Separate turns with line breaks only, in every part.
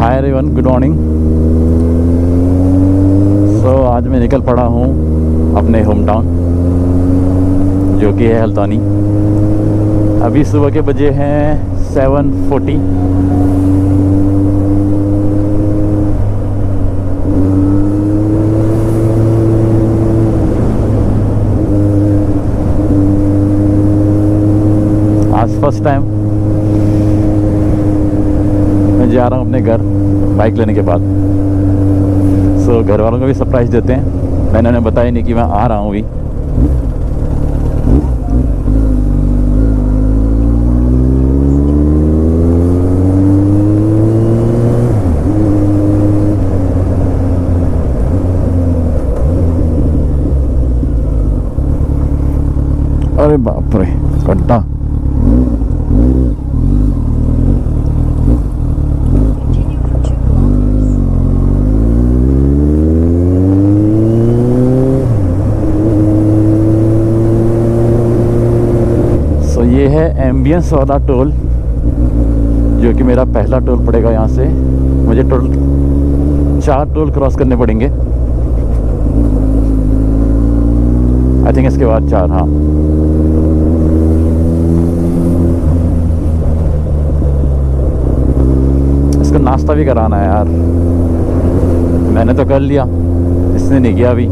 हाय everyone, good morning. So आज मैं निकल पड़ा हूँ अपने होम टाउन जो कि है हल्द्वानी। अभी सुबह के बजे हैं 7:40। आज फर्स्ट टाइम मैं जा रहा हूँ अपने घर बाइक लेने के बाद। सो घर वालों को भी सरप्राइज़ देते हैं। मैंने उन्हें बताया नहीं कि मैं आ रहा हूँ अभी। अरे बाप रे, गड्ढा। ये है एम्बियंस वाला टोल जो कि मेरा पहला टोल पड़ेगा। यहाँ से मुझे 4 टोल क्रॉस करने पड़ेंगे। आई थिंक इसके बाद 4। हाँ, इसका नाश्ता भी कराना है यार। मैंने तो कर लिया, इसने नहीं किया अभी।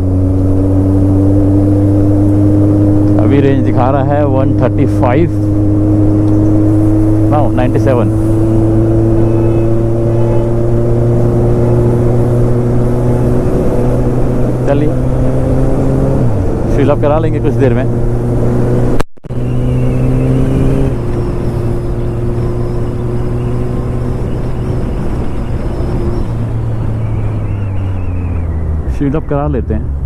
अभी रेंज दिखा रहा है 135, 97। चलिए फिल अप करा लेंगे कुछ देर में। फिल अप करा लेते हैं।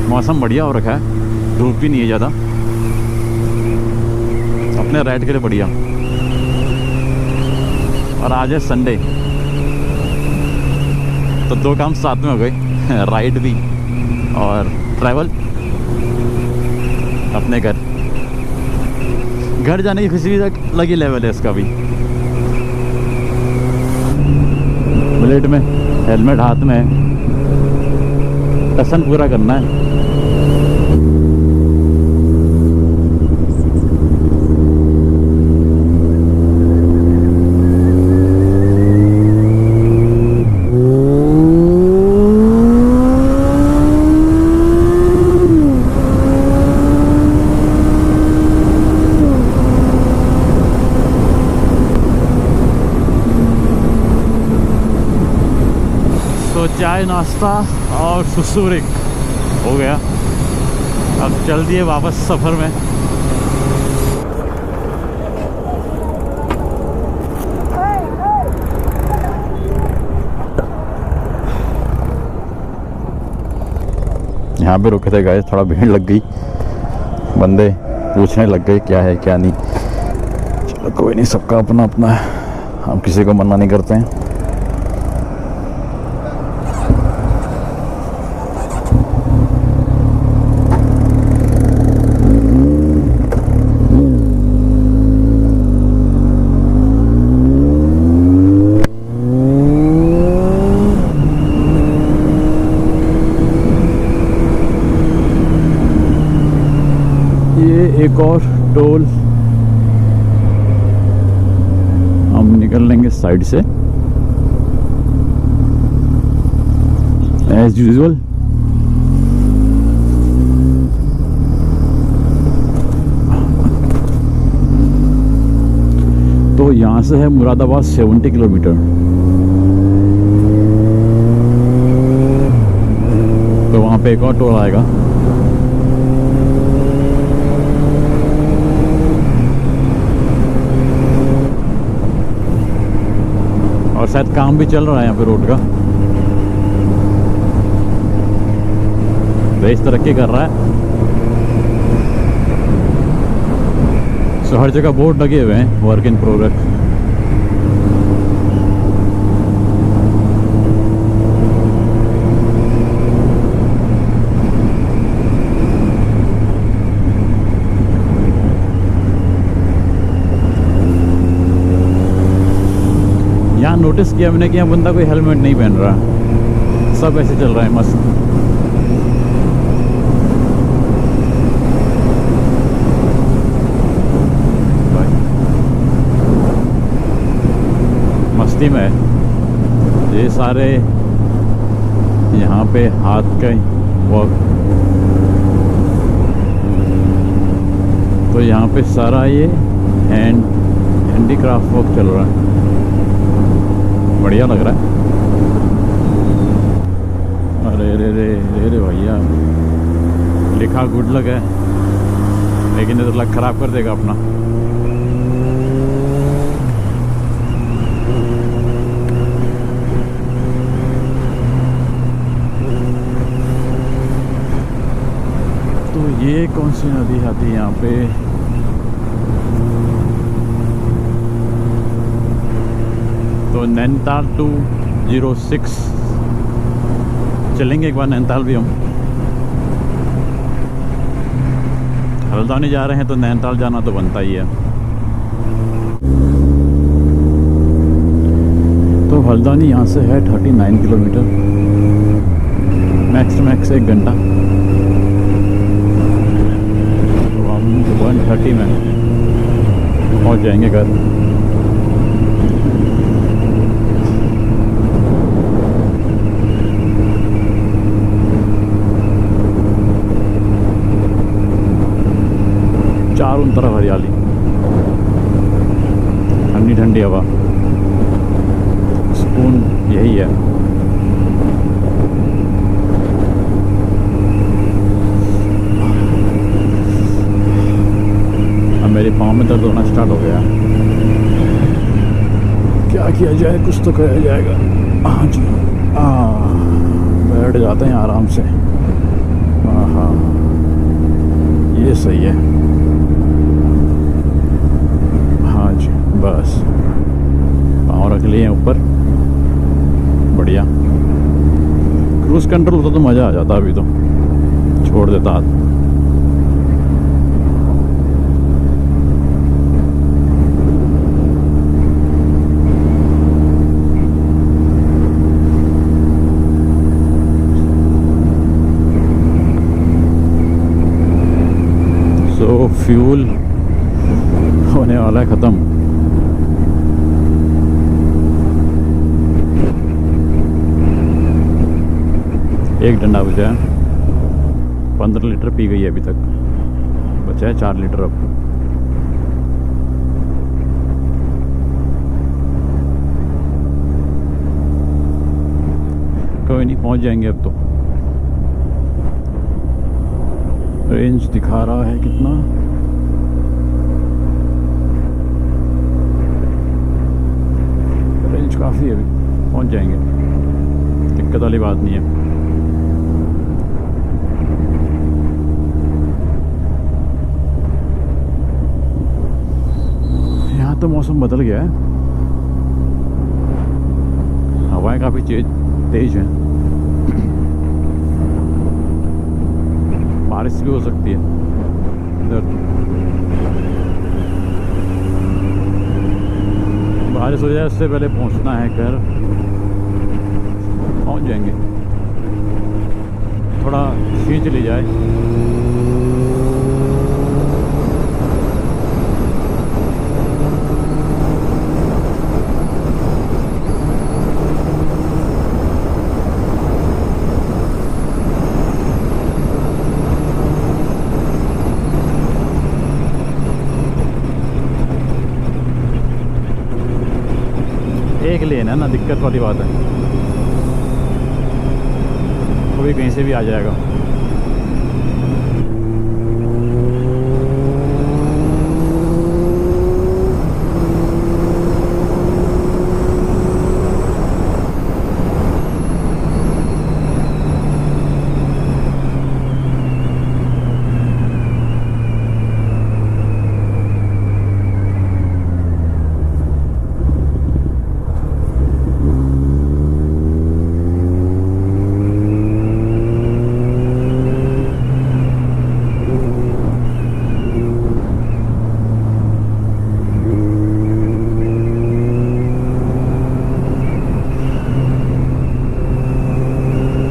मौसम बढ़िया हो रखा है, धूप भी नहीं है ज़्यादा। अपने राइड के लिए बढ़िया। और आज है संडे, तो 2 काम साथ में हो गए, राइड भी और ट्रैवल। अपने घर जाने की खुशी भी लगी लेवल है इसका भी। बुलेट में हेलमेट हाथ में, टसन पूरा करना है। तो चाय नाश्ता और सुसुरिक हो गया। अब चल दिए वापस सफ़र में। यहाँ पे रुके थे गाइस, थोड़ा भीड़ लग गई। बंदे पूछने लग गए क्या है क्या नहीं। चलो कोई नहीं, सबका अपना अपना है, हम किसी को मना नहीं करते हैं। एक और टोल हम निकल लेंगे साइड से एज यूजुअल। तो यहाँ से है मुरादाबाद 70 किलोमीटर। तो वहाँ पे एक और टोल आएगा। और शायद काम भी चल रहा है यहाँ पे रोड का। देश तरक्की कर रहा है। सो हर जगह बोर्ड लगे हुए हैं वर्क इन प्रोग्रेस। यहाँ नोटिस किया मैंने कि यहाँ बंदा कोई हेलमेट नहीं पहन रहा, सब ऐसे चल रहा है मस्त। मस्ती में ये सारे यहाँ पे हाथ का वर्क, तो यहाँ पे सारा ये हैंडीक्राफ्ट वर्क चल रहा है, बढ़िया लग रहा है। अरे रे रे रे रे भैया, लिखा गुड लक है लेकिन ये तो लक खराब कर देगा अपना। तो ये कौन सी नदी आती है यहाँ पे? तो नैनीताल 206 चलेंगे एक बार नैनीताल भी हम। हल्द्वानी जा रहे हैं तो नैनीताल जाना तो बनता ही है। तो हल्द्वानी यहाँ से है 39 किलोमीटर, मैक्स टू मैक्स 1 घंटा। तो हम 1:30 में पहुँच जाएंगे घर। चारों तरफ हरियाली, ठंडी ठंडी हवा, सुकून यही है। अब मेरे पाँव में दर्द होना स्टार्ट हो गया। क्या किया जाए, कुछ तो किया जाएगा। हाँ जी, बैठ जाते हैं आराम से। हाँ, ये सही है। बस पाँव रख लिए ऊपर, बढ़िया। क्रूज कंट्रोल होता तो मज़ा आ जाता, अभी तो छोड़ देता हाथ। सो फ्यूल होने वाला है ख़त्म। एक डंडा बचा है, 15 लीटर पी गई है अभी तक, बचा है 4 लीटर अब। कोई नहीं, पहुंच जाएंगे अब तो। रेंज दिखा रहा है कितना, रेंज काफ़ी है, अभी पहुंच जाएंगे, दिक्कत वाली बात नहीं है। तो मौसम बदल गया है, हवाएं काफ़ी तेज हैं, बारिश भी हो सकती है इधर। बारिश हो जाए उससे पहले पहुंचना है घर, पहुंच जाएंगे। थोड़ा खींच ली जाए। एक लेन है ना, दिक्कत वाली बात है, वो भी कहीं से भी आ जाएगा।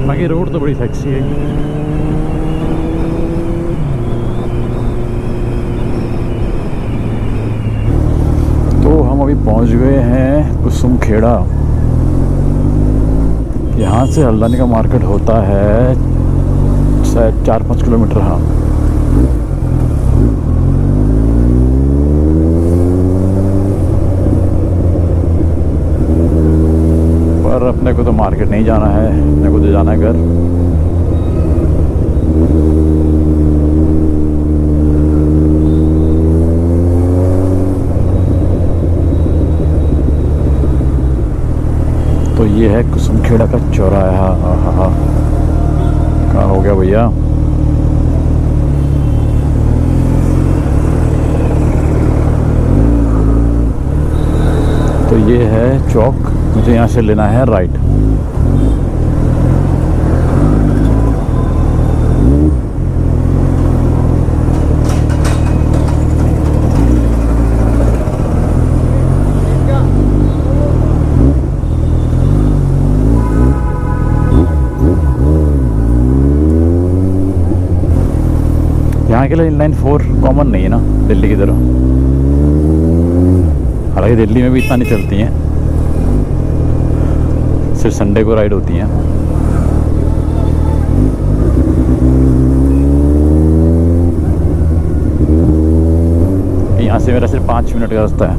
बाकी रोड तो बड़ी सेक्सी है। तो हम अभी पहुंच गए हैं कुसुमखेड़ा। यहाँ से हल्द्वानी का मार्केट होता है शायद 4-5 किलोमीटर। हाँ, पर अपने को तो मार्केट नहीं जाना है, अपने को तो जाना है घर। तो ये है कुसुमखेड़ा का चौराहा। हाँ, कहाँ हो गया भैया? तो ये है चौक, मुझे यहाँ से लेना है राइट। यहाँ के लिए इनलाइन 4 कॉमन नहीं है ना दिल्ली की तरह। हालांकि दिल्ली में भी इतना नहीं चलती हैं, सिर्फ संडे को राइड होती हैं। यहाँ से मेरा सिर्फ 5 मिनट का रास्ता है।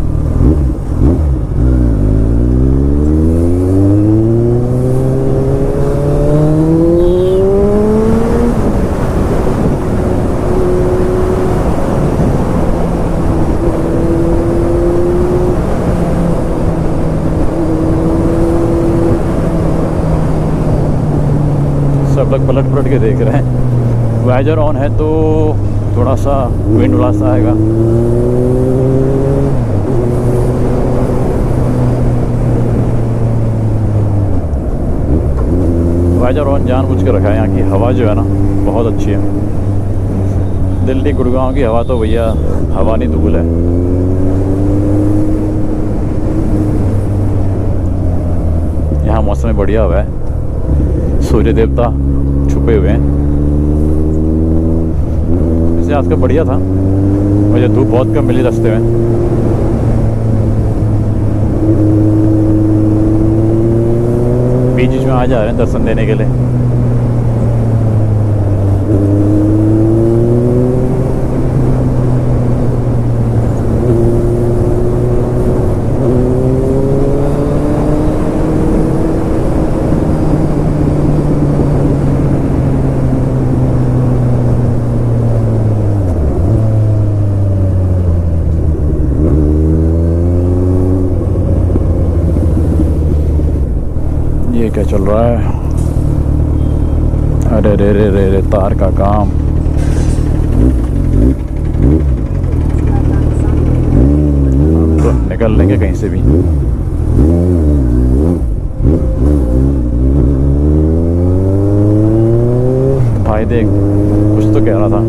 सब लोग पलट पलट के देख रहे हैं। वाइजर ऑन है तो थोड़ा सा विंड उड़ा सा आएगा। वाइजर ऑन जानबूझ के रखा है। यहाँ की हवा जो है ना बहुत अच्छी है। दिल्ली गुड़गांव की हवा तो भैया हवा नहीं धूल है। यहाँ मौसम बढ़िया हुआ है, सूर्य देवता छुपे हुए हैं। वैसे आज का बढ़िया था, मुझे धूप बहुत कम मिली रास्ते में। बीच बीच में आ जा रहे हैं दर्शन देने के लिए। ये क्या चल रहा है? अरे रे रे रे रे, तार का काम। तो निकल लेंगे कहीं से भी। भाई देख, कुछ तो कह रहा था,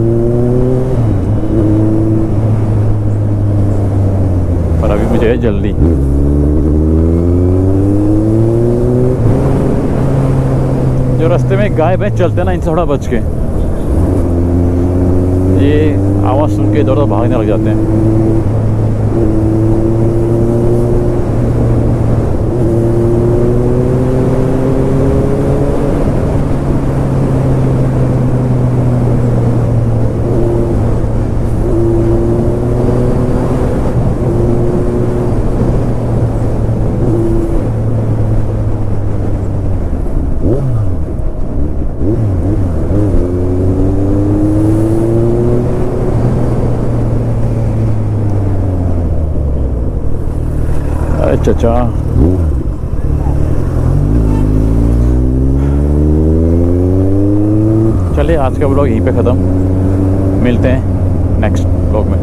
पर अभी मुझे है जल्दी। जो रास्ते में गाय भैंस चलते हैं ना, इनसे थोड़ा बच के। ये आवाज़ सुन के इधर भागने लग जाते हैं। चाचा चलिए, आज का ब्लॉग यहीं पे ख़त्म। मिलते हैं नेक्स्ट ब्लॉग में।